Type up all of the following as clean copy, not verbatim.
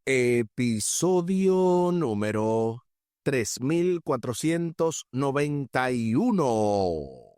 Episodio número 3491.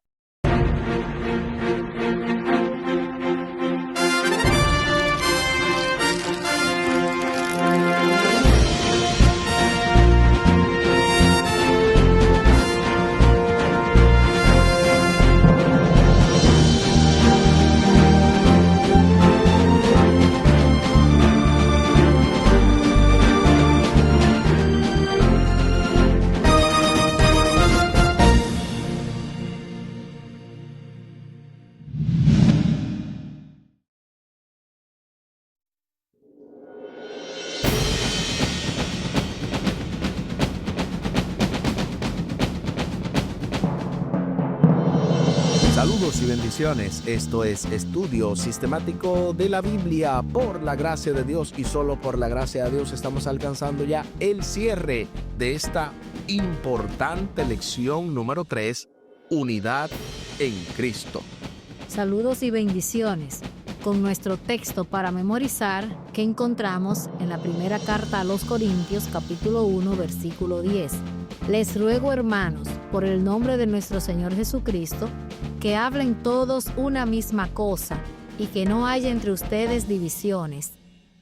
Saludos y bendiciones. Esto es Estudio Sistemático de la Biblia. Por la gracia de Dios y solo por la gracia de Dios estamos alcanzando ya el cierre de esta importante lección número 3, Unidad en Cristo. Saludos y bendiciones. Con nuestro texto para memorizar que encontramos en la primera carta a los Corintios, capítulo 1, versículo 10. Les ruego, hermanos, por el nombre de nuestro Señor Jesucristo, que hablen todos una misma cosa y que no haya entre ustedes divisiones.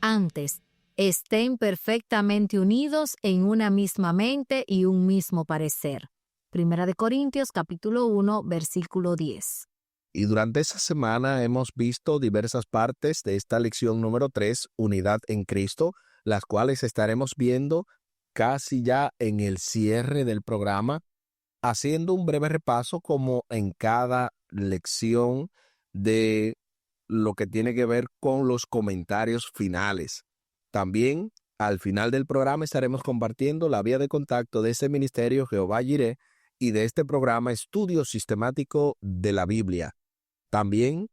Antes, estén perfectamente unidos en una misma mente y un mismo parecer. Primera de Corintios, capítulo 1, versículo 10. Y durante esta semana hemos visto diversas partes de esta lección número 3, Unidad en Cristo, las cuales estaremos viendo casi ya en el cierre del programa, haciendo un breve repaso como en cada lección de lo que tiene que ver con los comentarios finales. También al final del programa estaremos compartiendo la vía de contacto de este ministerio Jehová Jireh y de este programa Estudio Sistemático de la Biblia. También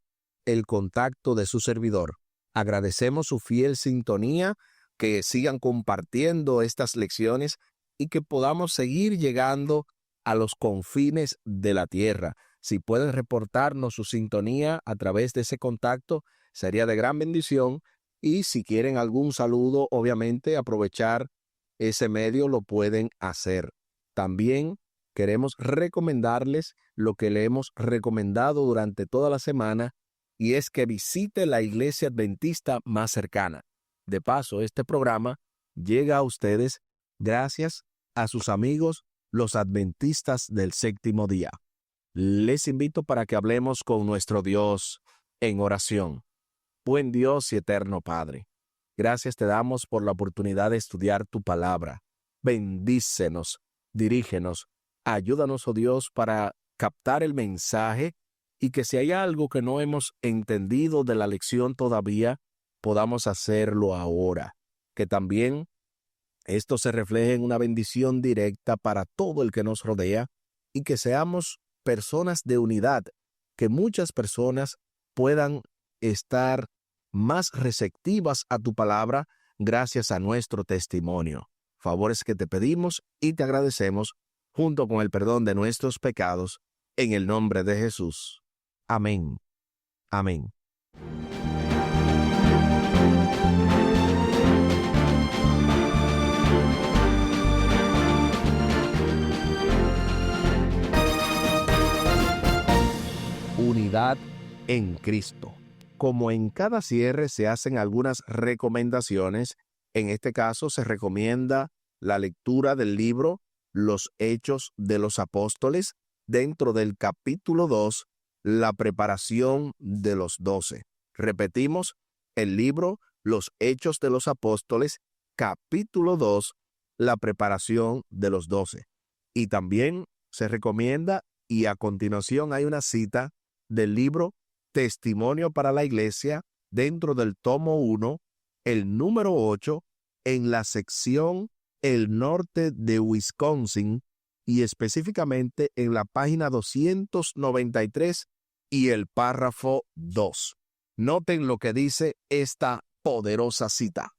el contacto de su servidor. Agradecemos su fiel sintonía, que sigan compartiendo estas lecciones y que podamos seguir llegando a los confines de la tierra. Si pueden reportarnos su sintonía a través de ese contacto, sería de gran bendición. Y si quieren algún saludo, obviamente aprovechar ese medio lo pueden hacer. También queremos recomendarles lo que le hemos recomendado durante toda la semana, y es que visite la iglesia adventista más cercana. De paso, este programa llega a ustedes gracias a sus amigos, los adventistas del séptimo día. Les invito para que hablemos con nuestro Dios en oración. Buen Dios y eterno Padre, gracias te damos por la oportunidad de estudiar tu palabra. Bendícenos, dirígenos, ayúdanos, oh Dios, para captar el mensaje y que si hay algo que no hemos entendido de la lección todavía, podamos hacerlo ahora. Que también esto se refleje en una bendición directa para todo el que nos rodea y que seamos personas de unidad, que muchas personas puedan estar más receptivas a tu palabra gracias a nuestro testimonio. Favores que te pedimos y te agradecemos junto con el perdón de nuestros pecados, en el nombre de Jesús. Amén. Amén. Unidad en Cristo. Como en cada cierre se hacen algunas recomendaciones, en este caso se recomienda la lectura del libro Los Hechos de los Apóstoles, dentro del capítulo 2, la preparación de los 12. Repetimos, el libro Los Hechos de los Apóstoles, capítulo 2, la preparación de los 12. Y también se recomienda, y a continuación hay una cita del libro Testimonio para la Iglesia, dentro del tomo 1, el número 8, en la sección El Norte de Wisconsin, y específicamente en la página 293 y el párrafo 2. Noten lo que dice esta poderosa cita.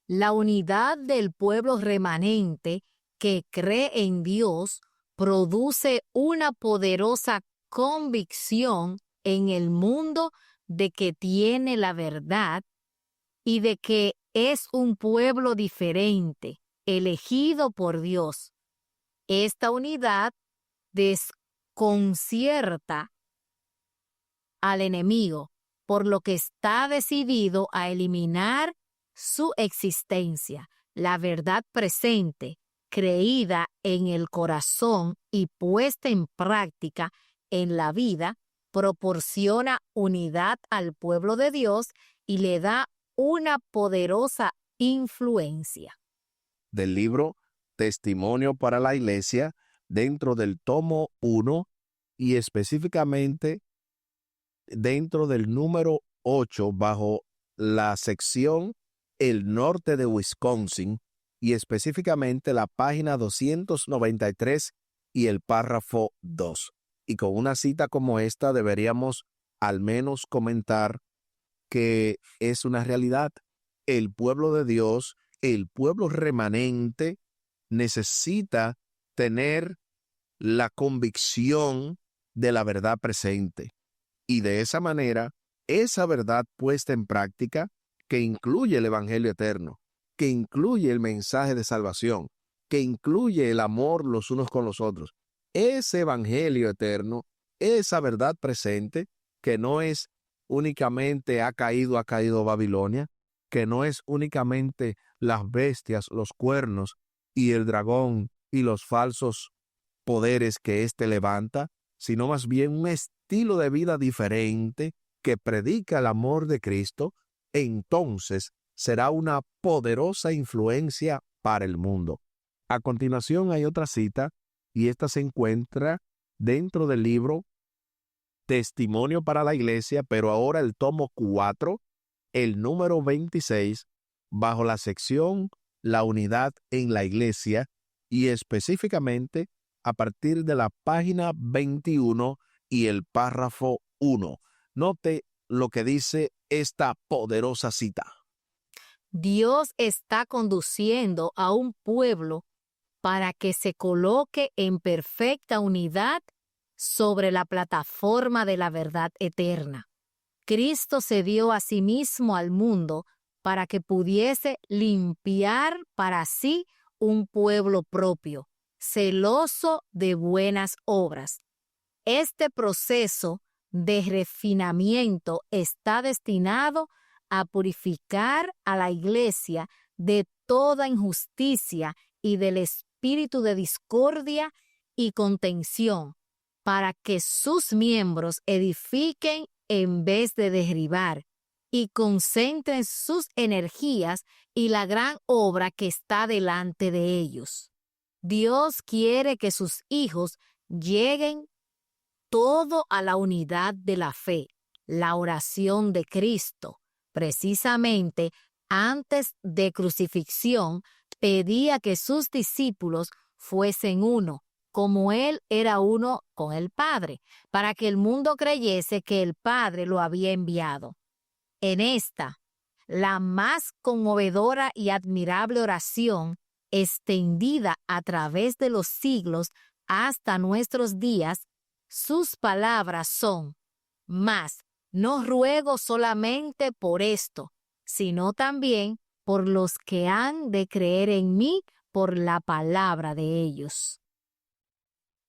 La unidad del pueblo remanente que cree en Dios produce una poderosa convicción en el mundo de que tiene la verdad y de que es un pueblo diferente, elegido por Dios. Esta unidad desconcierta al enemigo, por lo que está decidido a eliminar su existencia. La verdad presente, creída en el corazón y puesta en práctica en la vida, proporciona unidad al pueblo de Dios y le da una poderosa influencia. Del libro Testimonio para la Iglesia, dentro del tomo 1 y específicamente dentro del número 8 bajo la sección El norte de Wisconsin y específicamente la página 293 y el párrafo 2. Y con una cita como esta deberíamos al menos comentar que es una realidad. El pueblo de Dios, el pueblo remanente, necesita tener la convicción de la verdad presente. Y de esa manera, esa verdad puesta en práctica, que incluye el Evangelio eterno, que incluye el mensaje de salvación, que incluye el amor los unos con los otros, ese Evangelio eterno, esa verdad presente, que no es únicamente ha caído Babilonia, que no es únicamente las bestias, los cuernos y el dragón y los falsos poderes que éste levanta, sino más bien un estilo de vida diferente que predica el amor de Cristo, entonces será una poderosa influencia para el mundo. A continuación hay otra cita y esta se encuentra dentro del libro Testimonio para la Iglesia, pero ahora el tomo 4, el número 26, bajo la sección La unidad en la Iglesia y específicamente a partir de la página 21 y el párrafo 1. Note lo que dice esta poderosa cita. Dios está conduciendo a un pueblo para que se coloque en perfecta unidad sobre la plataforma de la verdad eterna. Cristo se dio a sí mismo al mundo para que pudiese limpiar para sí un pueblo propio, celoso de buenas obras. Este proceso de refinamiento está destinado a purificar a la Iglesia de toda injusticia y del espíritu de discordia y contención, para que sus miembros edifiquen en vez de derribar y concentren sus energías y la gran obra que está delante de ellos. Dios quiere que sus hijos lleguen todo a la unidad de la fe, la oración de Cristo. Precisamente antes de crucifixión, pedía que sus discípulos fuesen uno, como Él era uno con el Padre, para que el mundo creyese que el Padre lo había enviado. En esta, la más conmovedora y admirable oración, extendida a través de los siglos hasta nuestros días, sus palabras son: mas no ruego solamente por esto, sino también por los que han de creer en mí por la palabra de ellos.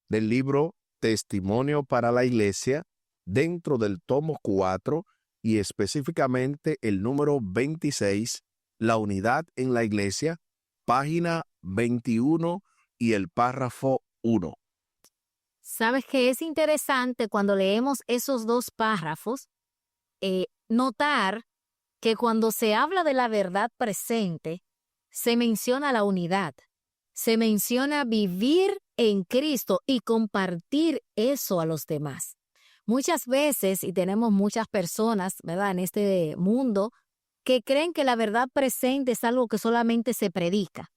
Del libro Testimonio para la Iglesia, dentro del tomo 4 y específicamente el número 26, La unidad en la Iglesia, página 21 y el párrafo 1. ¿Sabes qué es interesante cuando leemos esos dos párrafos? Notar que cuando se habla de la verdad presente, se menciona la unidad, se menciona vivir en Cristo y compartir eso a los demás. Muchas veces, y tenemos muchas personas, ¿verdad?, en este mundo, que creen que la verdad presente es algo que solamente se predica.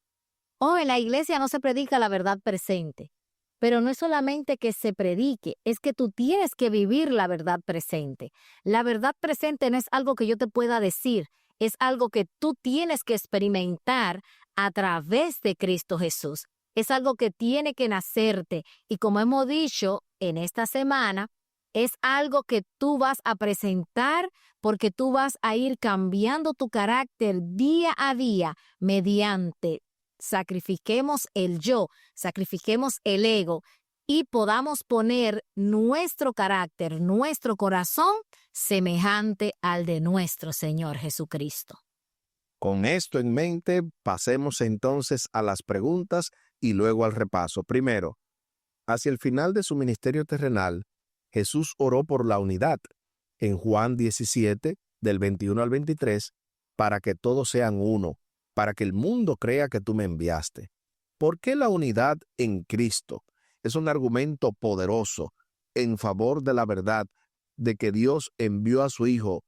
En la iglesia no se predica la verdad presente. Pero no es solamente que se predique, es que tú tienes que vivir la verdad presente. La verdad presente no es algo que yo te pueda decir, es algo que tú tienes que experimentar a través de Cristo Jesús. Es algo que tiene que nacerte. Y como hemos dicho en esta semana, Es algo que tú vas a presentar porque tú vas a ir cambiando tu carácter día a día mediante sacrifiquemos el yo, sacrifiquemos el ego y podamos poner nuestro carácter, nuestro corazón semejante al de nuestro Señor Jesucristo. Con esto en mente, pasemos entonces a las preguntas y luego al repaso. Primero, hacia el final de su ministerio terrenal, Jesús oró por la unidad en Juan 17, del 21 al 23, para que todos sean uno, para que el mundo crea que tú me enviaste. ¿Por qué la unidad en Cristo? Es un argumento poderoso en favor de la verdad de que Dios envió a su Hijo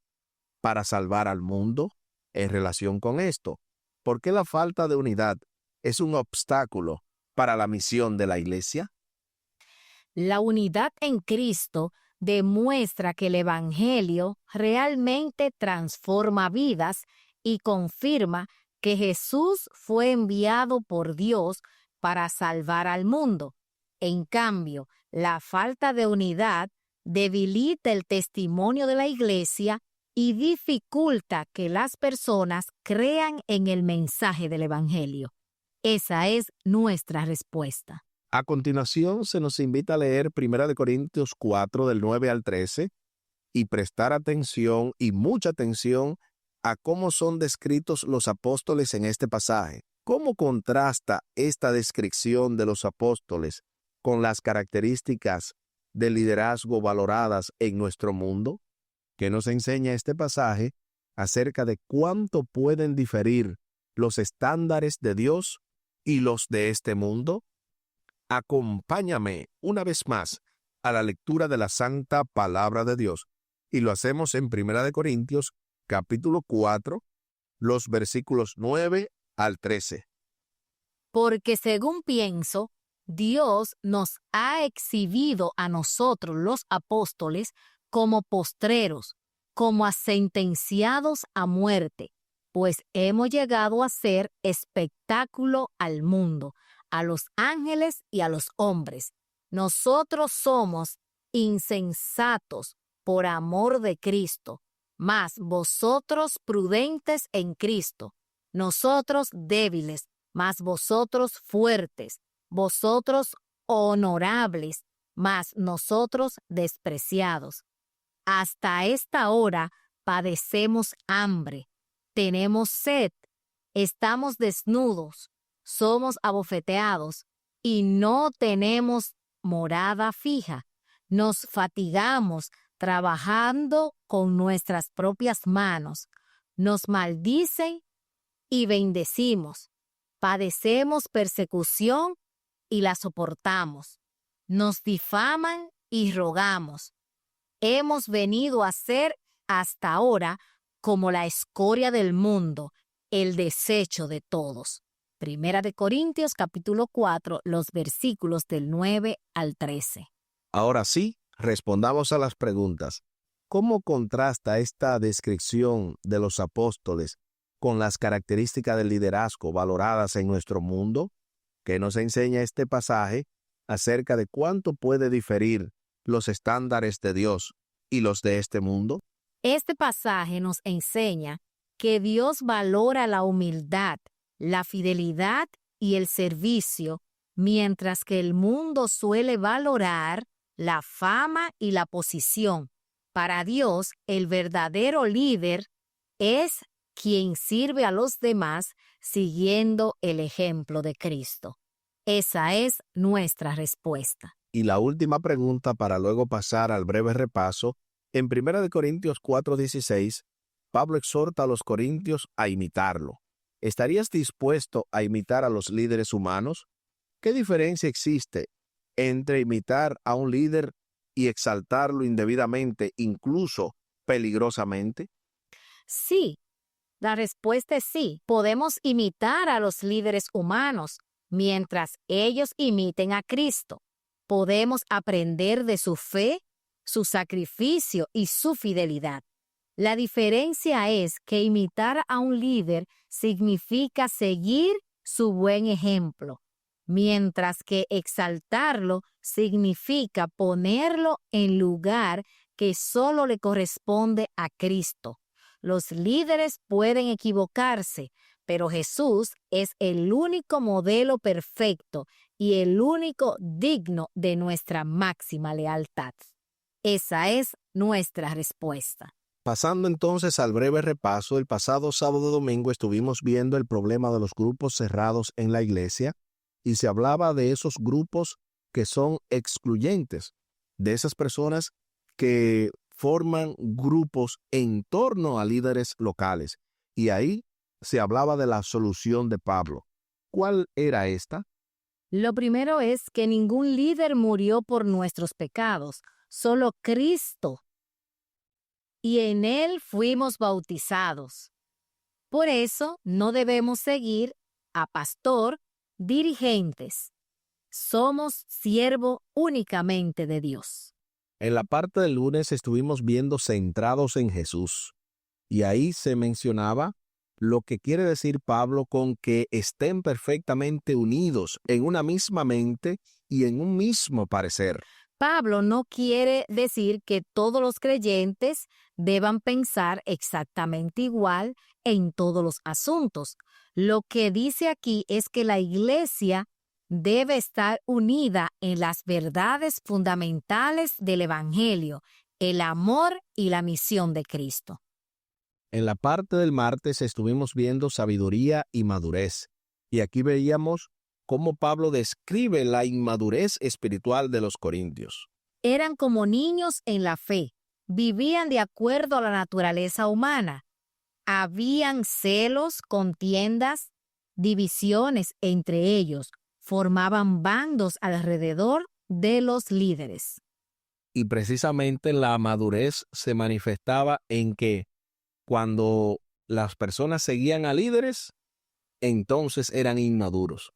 para salvar al mundo. En relación con esto, ¿por qué la falta de unidad es un obstáculo para la misión de la Iglesia? La unidad en Cristo demuestra que el Evangelio realmente transforma vidas y confirma que Jesús fue enviado por Dios para salvar al mundo. En cambio, la falta de unidad debilita el testimonio de la Iglesia y dificulta que las personas crean en el mensaje del Evangelio. Esa es nuestra respuesta. A continuación, se nos invita a leer 1 Corintios 4, del 9 al 13, y prestar atención y mucha atención a cómo son descritos los apóstoles en este pasaje. ¿Cómo contrasta esta descripción de los apóstoles con las características de liderazgo valoradas en nuestro mundo? ¿Qué nos enseña este pasaje acerca de cuánto pueden diferir los estándares de Dios y los de este mundo? Acompáñame una vez más a la lectura de la Santa Palabra de Dios, y lo hacemos en 1 Corintios capítulo 4, los versículos 9 al 13. Porque según pienso, Dios nos ha exhibido a nosotros los apóstoles como postreros, como a sentenciados a muerte, pues hemos llegado a ser espectáculo al mundo, a los ángeles y a los hombres. Nosotros somos insensatos por amor de Cristo, mas vosotros prudentes en Cristo, nosotros débiles, mas vosotros fuertes, vosotros honorables, mas nosotros despreciados. Hasta esta hora padecemos hambre, tenemos sed, estamos desnudos, somos abofeteados y no tenemos morada fija. Nos fatigamos trabajando con nuestras propias manos. Nos maldicen y bendecimos. Padecemos persecución y la soportamos. Nos difaman y rogamos. Hemos venido a ser hasta ahora como la escoria del mundo, el desecho de todos. 1 Corintios capítulo 4, los versículos del 9 al 13. Ahora sí, respondamos a las preguntas. ¿Cómo contrasta esta descripción de los apóstoles con las características del liderazgo valoradas en nuestro mundo? ¿Qué nos enseña este pasaje acerca de cuánto puede diferir los estándares de Dios y los de este mundo? Este pasaje nos enseña que Dios valora la humildad, la fidelidad y el servicio, mientras que el mundo suele valorar la fama y la posición. Para Dios, el verdadero líder es quien sirve a los demás siguiendo el ejemplo de Cristo. Esa es nuestra respuesta. Y la última pregunta para luego pasar al breve repaso. En 1 Corintios 4:16, Pablo exhorta a los corintios a imitarlo. ¿Estarías dispuesto a imitar a los líderes humanos? ¿Qué diferencia existe entre imitar a un líder y exaltarlo indebidamente, incluso peligrosamente? Sí, la respuesta es sí. Podemos imitar a los líderes humanos mientras ellos imiten a Cristo. Podemos aprender de su fe, su sacrificio y su fidelidad. La diferencia es que imitar a un líder significa seguir su buen ejemplo. mientras que exaltarlo significa ponerlo en lugar que solo le corresponde a Cristo. Los líderes pueden equivocarse, pero Jesús es el único modelo perfecto y el único digno de nuestra máxima lealtad. Esa es nuestra respuesta. Pasando entonces al breve repaso, el pasado sábado y domingo estuvimos viendo el problema de los grupos cerrados en la iglesia y se hablaba de esos grupos que son excluyentes, de esas personas que forman grupos en torno a líderes locales. Y ahí se hablaba de la solución de Pablo. ¿Cuál era esta? Lo primero es que ningún líder murió por nuestros pecados, solo Cristo. Y en Él fuimos bautizados. Por eso no debemos seguir a pastor, dirigentes. Somos siervo únicamente de Dios. En la parte del lunes estuvimos viendo centrados en Jesús. Y ahí se mencionaba lo que quiere decir Pablo con que estén perfectamente unidos en una misma mente y en un mismo parecer. Pablo no quiere decir que todos los creyentes deban pensar exactamente igual en todos los asuntos. Lo que dice aquí es que la iglesia debe estar unida en las verdades fundamentales del Evangelio, el amor y la misión de Cristo. En la parte del martes estuvimos viendo sabiduría y madurez. Y aquí veíamos cómo Pablo describe la inmadurez espiritual de los corintios. Eran como niños en la fe, vivían de acuerdo a la naturaleza humana. Habían celos, contiendas, divisiones entre ellos, formaban bandos alrededor de los líderes. Y precisamente la madurez se manifestaba en que cuando las personas seguían a líderes, entonces eran inmaduros.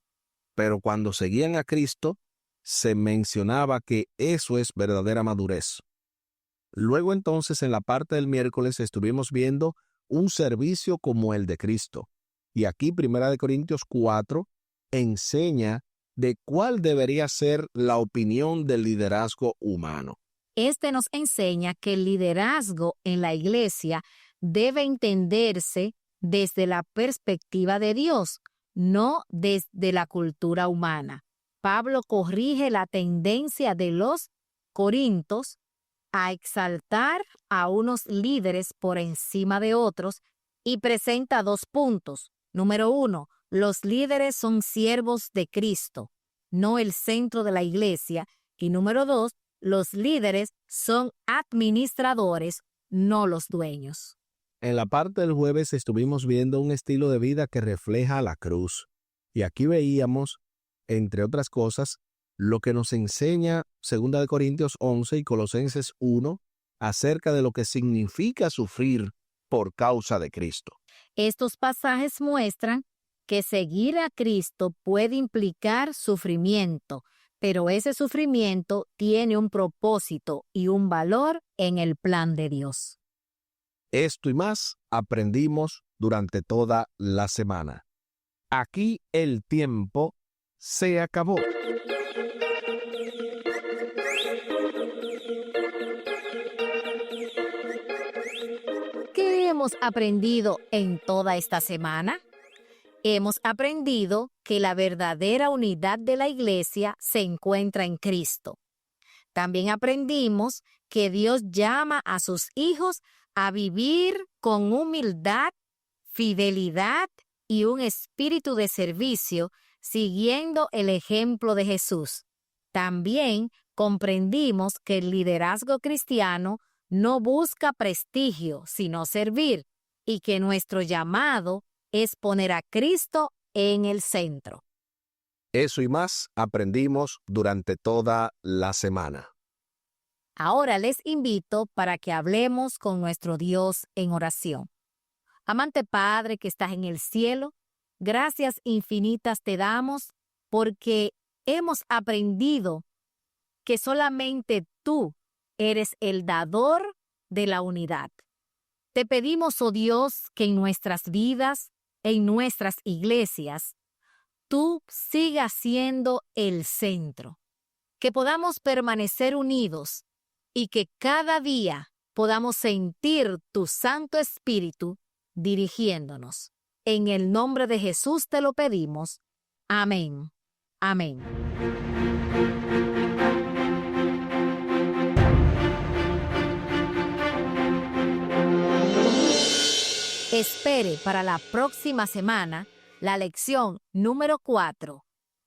Pero cuando seguían a Cristo, se mencionaba que eso es verdadera madurez. Luego entonces en la parte del miércoles estuvimos viendo un servicio como el de Cristo. Y aquí 1 Corintios 4 enseña de cuál debería ser la opinión del liderazgo humano. Este nos enseña que el liderazgo en la iglesia debe entenderse desde la perspectiva de Dios, no desde la cultura humana. Pablo corrige la tendencia de los corintios a exaltar a unos líderes por encima de otros y presenta 2 puntos. Número 1, los líderes son siervos de Cristo, no el centro de la iglesia. Y número 2, los líderes son administradores, no los dueños. En la parte del jueves estuvimos viendo un estilo de vida que refleja la cruz. Y aquí veíamos, entre otras cosas, lo que nos enseña 2 Corintios 11 y Colosenses 1 acerca de lo que significa sufrir por causa de Cristo. Estos pasajes muestran que seguir a Cristo puede implicar sufrimiento, pero ese sufrimiento tiene un propósito y un valor en el plan de Dios. Esto y más aprendimos durante toda la semana. Aquí el tiempo se acabó. ¿Qué hemos aprendido en toda esta semana? Hemos aprendido que la verdadera unidad de la iglesia se encuentra en Cristo. También aprendimos que Dios llama a sus hijos a vivir con humildad, fidelidad y un espíritu de servicio, siguiendo el ejemplo de Jesús. También comprendimos que el liderazgo cristiano no busca prestigio, sino servir, y que nuestro llamado es poner a Cristo en el centro. Eso y más aprendimos durante toda la semana. Ahora les invito para que hablemos con nuestro Dios en oración. Amante Padre que estás en el cielo, gracias infinitas te damos porque hemos aprendido que solamente tú eres el dador de la unidad. Te pedimos, oh Dios, que en nuestras vidas, en nuestras iglesias, tú sigas siendo el centro, que podamos permanecer unidos y que cada día podamos sentir tu Santo Espíritu dirigiéndonos. En el nombre de Jesús te lo pedimos. Amén. Amén. Espere para la próxima semana la lección número 4,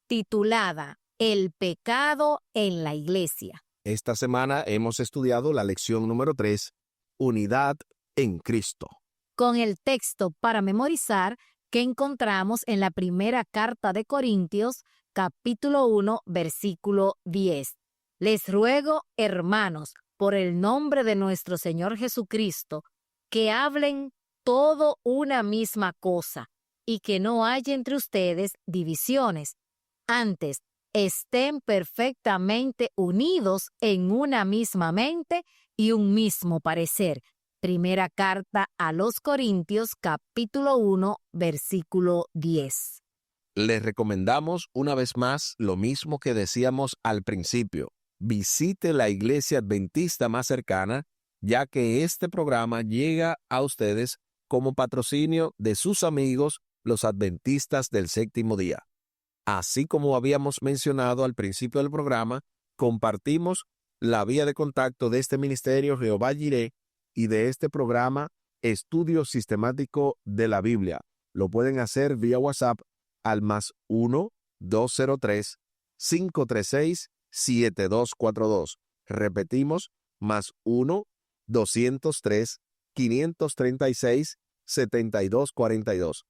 titulada El pecado en la iglesia. Esta semana hemos estudiado la lección número 3, Unidad en Cristo. Con el texto para memorizar que encontramos en la primera carta de Corintios, capítulo 1, versículo 10. Les ruego, hermanos, por el nombre de nuestro Señor Jesucristo, que hablen todo una misma cosa y que no haya entre ustedes divisiones. Antes, estén perfectamente unidos en una misma mente y un mismo parecer. Primera carta a los Corintios, capítulo 1, versículo 10. Les recomendamos una vez más lo mismo que decíamos al principio. Visite la iglesia adventista más cercana, ya que este programa llega a ustedes como patrocinio de sus amigos, los adventistas del séptimo día. Así como habíamos mencionado al principio del programa, compartimos la vía de contacto de este ministerio Jehová Jireh y de este programa Estudio Sistemático de la Biblia. Lo pueden hacer vía WhatsApp al +1 203 536 7242. Repetimos, +1 203 536 7242.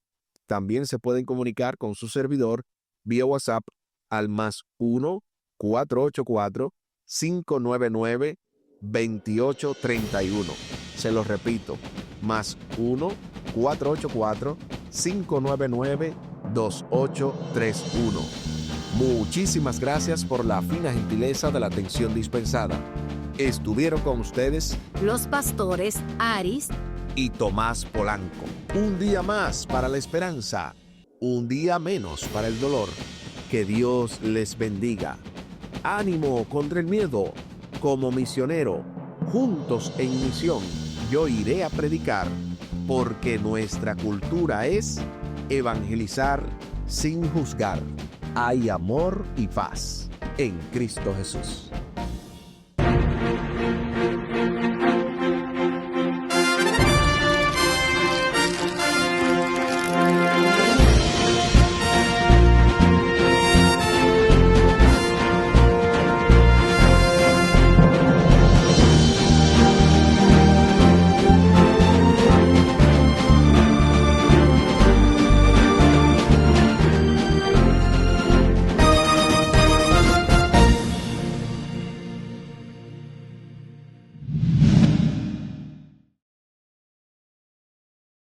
También se pueden comunicar con su servidor vía WhatsApp al +1 484 599 2831. Se los repito, +1 484 599 2831. Muchísimas gracias por la fina gentileza de la atención dispensada. Estuvieron con ustedes los pastores Aris y Tomás Polanco. Un día más para la esperanza, un día menos para el dolor. Que Dios les bendiga. Ánimo contra el miedo. Como misionero, juntos en misión, yo iré a predicar, porque nuestra cultura es evangelizar sin juzgar. Hay amor y paz en Cristo Jesús.